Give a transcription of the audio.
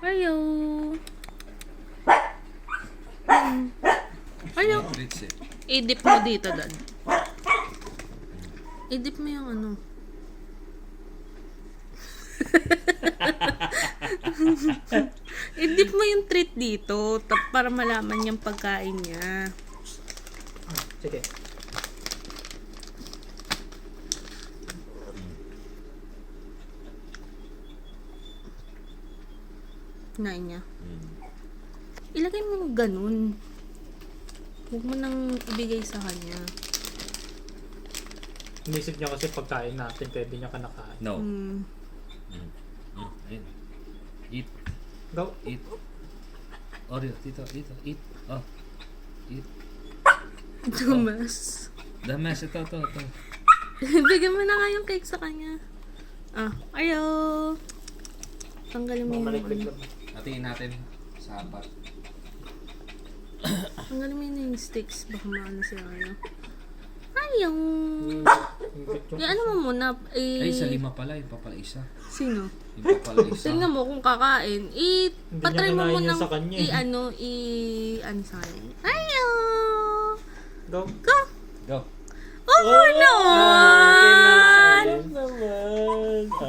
Ayaw. Ayaw. I-dip mo dito, Dad. I-dip mo yung ano. I-dip mo yung treat dito para malaman yung pagkain niya. Sige. Kinain niya. Ilagay mo yung ganun. Huwag mo nang ibigay sa kanya. Inisip niya kasi pagkain natin, kaya di niya kanakain. No. Ayun. Eat. Go. Eat. Oreo, tito, eat. Eat. Oh. Eat. Dumas. Damas, ito. Bigyan mo na nga yung cake sa kanya. Ayaw. Tanggalin mo yung Mamalik-lik lang. Hatiin natin sa apat. Tanggalin mo yung sticks. Baka maano siya ano. Ayaw. Yung ano mo muna. Ay, sa 5 pala. Yung pa pala isa. Sino? Yung pa pala isa. Tingnan mo kung kakain. Patry mo kinain muna yan sa kanya eh. ano sa kanya. Ayaw. Go. Go. Go. Oh, no!